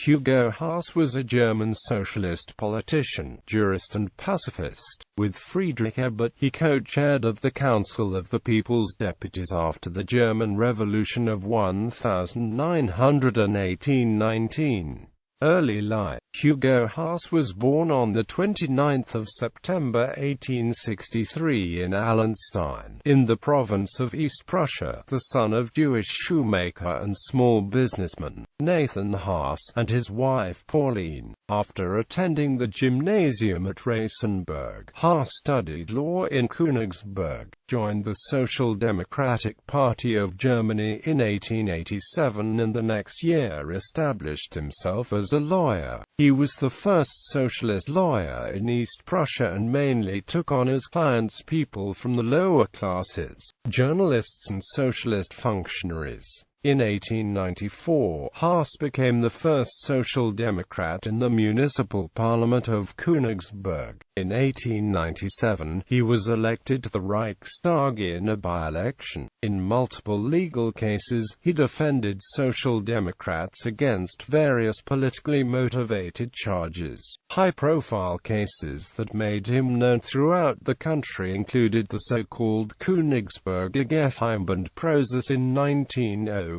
Hugo Haase was a German socialist politician, jurist and pacifist. With Friedrich Ebert, he co-chaired of the Council of the People's Deputies after the German Revolution of 1918–19. Early life. Hugo Haase was born on 29 September 1863 in Allenstein, in the province of East Prussia, the son of Jewish shoemaker and small businessman Nathan Haase, and his wife Pauline. After attending the gymnasium at Rasenburg, Haase studied law in Königsberg, joined the Social Democratic Party of Germany in 1887 and the next year established himself as a lawyer. He was the first socialist lawyer in East Prussia and mainly took on as clients people from the lower classes, journalists and socialist functionaries. In 1894, Haase became the first Social Democrat in the municipal parliament of Königsberg. In 1897, he was elected to the Reichstag in a by-election. In multiple legal cases, he defended Social Democrats against various politically motivated charges. High-profile cases that made him known throughout the country included the so-called Königsberger Geheimebund process in 1904,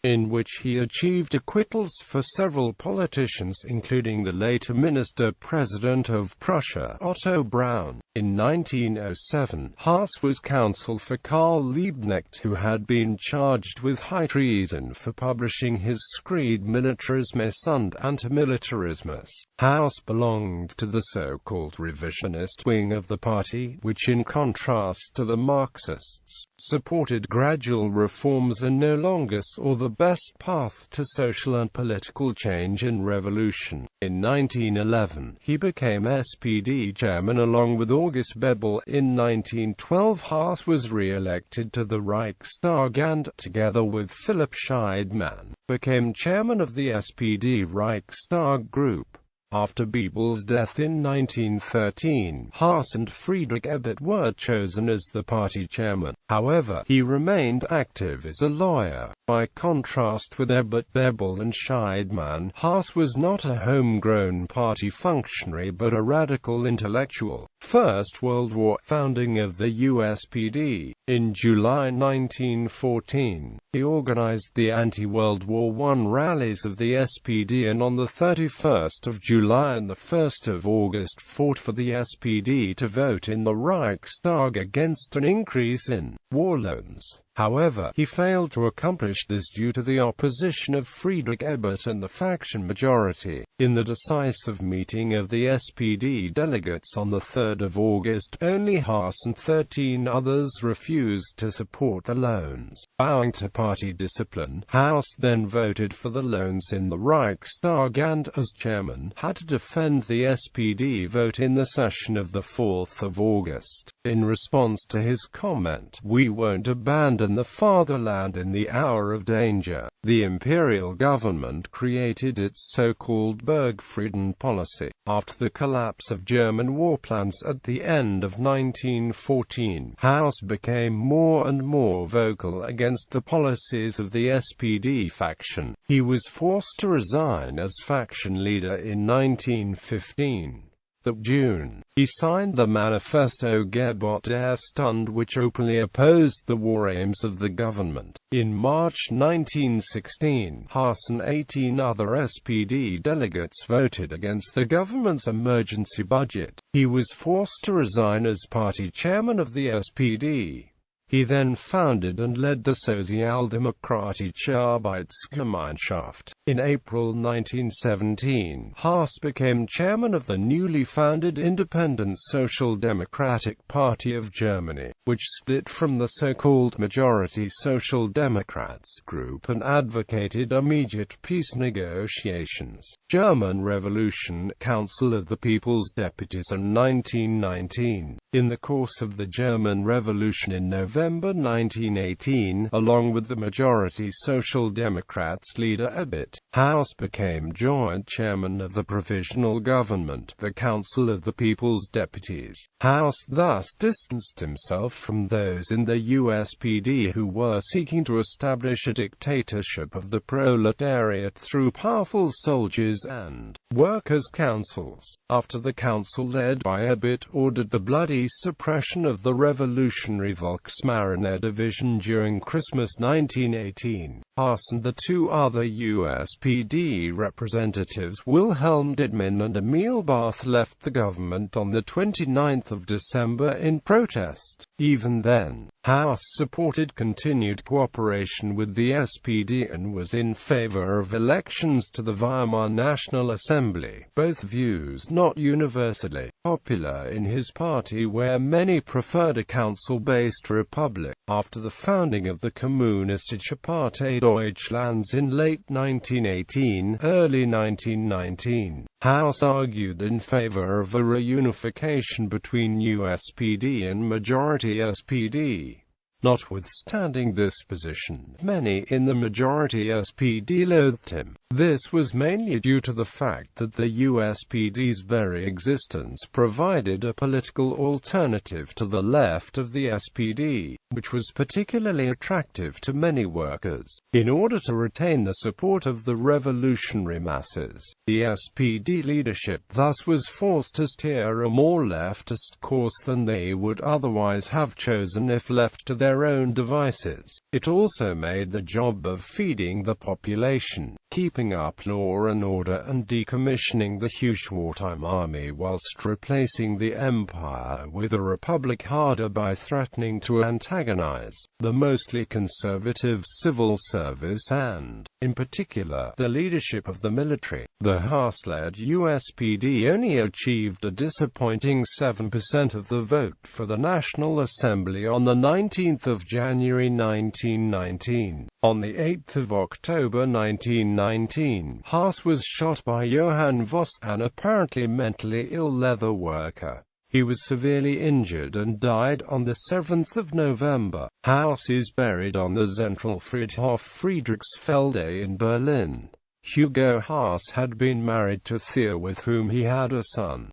in which he achieved acquittals for several politicians including the later Minister-President of Prussia, Otto Braun. In 1907, Haase was counsel for Karl Liebknecht, who had been charged with high treason for publishing his screed Militarismus und Antimilitarismus. Haase belonged to the so-called revisionist wing of the party, which in contrast to the Marxists, supported gradual reforms and no longer saw the best path to social and political change and revolution. In 1911, he became SPD chairman along with August Bebel. In 1912, Haase was re-elected to the Reichstag and, together with Philipp Scheidmann, became chairman of the SPD Reichstag group. After Bebel's death in 1913, Haase and Friedrich Ebert were chosen as the party chairman. However, he remained active as a lawyer. By contrast with Ebert, Bebel and Scheidmann, Haase was not a homegrown party functionary but a radical intellectual. First World War founding of the USPD. In July 1914, he organized the anti-World War I rallies of the SPD and on the 31st of July and the 1st of August fought for the SPD to vote in the Reichstag against an increase in war loans. However, he failed to accomplish this due to the opposition of Friedrich Ebert and the faction majority. In the decisive meeting of the SPD delegates on the 3rd of August, only Haase and 13 others refused to support the loans. Bowing to party discipline, Haase then voted for the loans in the Reichstag and, as chairman, had to defend the SPD vote in the session of the 4th of August. In response to his comment, "We won't abandon the fatherland in the hour of danger," the imperial government created its so-called Bergfrieden policy. After the collapse of German war plans at the end of 1914, Haase became more and more vocal against the policies of the SPD faction. He was forced to resign as faction leader in 1915. That June, he signed the Manifesto Gebot der Stunde, which openly opposed the war aims of the government. In March 1916, Haase and 18 other SPD delegates voted against the government's emergency budget. He was forced to resign as party chairman of the SPD. He then founded and led the Sozialdemokratische Arbeitsgemeinschaft. In April 1917, Haase became chairman of the newly founded Independent Social Democratic Party of Germany, which split from the so-called majority Social Democrats group and advocated immediate peace negotiations. German Revolution, Council of the People's Deputies in 1919. In the course of the German Revolution in November 1918, along with the majority Social Democrats leader Ebert, Haase became joint chairman of the Provisional Government, the Council of the People's Deputies. Haase thus distanced himself from those in the USPD who were seeking to establish a dictatorship of the proletariat through powerful soldiers and workers' councils. After the council led by Ebert ordered the bloody suppression of the revolutionary Volksmarine division during Christmas 1918, Haase and the two other USPD representatives Wilhelm Dittmann and Emil Barth left the government on the 29th of December in protest. Even then, Haase supported continued cooperation with the SPD and was in favor of elections to the Weimar National Assembly, both views not universally popular in his party where many preferred a council-based republic. After the founding of the Kommunistische Partei Deutschlands in late 1918, early 1919, Haase argued in favor of a reunification between USPD and majority SPD. Notwithstanding this position, many in the majority SPD loathed him. This was mainly due to the fact that the USPD's very existence provided a political alternative to the left of the SPD, which was particularly attractive to many workers. In order to retain the support of the revolutionary masses, the SPD leadership thus was forced to steer a more leftist course than they would otherwise have chosen if left to their own devices. It also made the job of feeding the population, keeping up law and order and decommissioning the huge wartime army whilst replacing the empire with a republic harder by threatening to antagonize the mostly conservative civil service and, in particular, the leadership of the military. The Haase-led USPD only achieved a disappointing 7% of the vote for the National Assembly on the 19th of January 1919. On the 8th of October 1919, Haase was shot by Johann Voss, an apparently mentally ill leather worker. He was severely injured and died on the 7th of November. Haase is buried on the Zentralfriedhof Friedrichsfelde in Berlin. Hugo Haase had been married to Thea, with whom he had a son.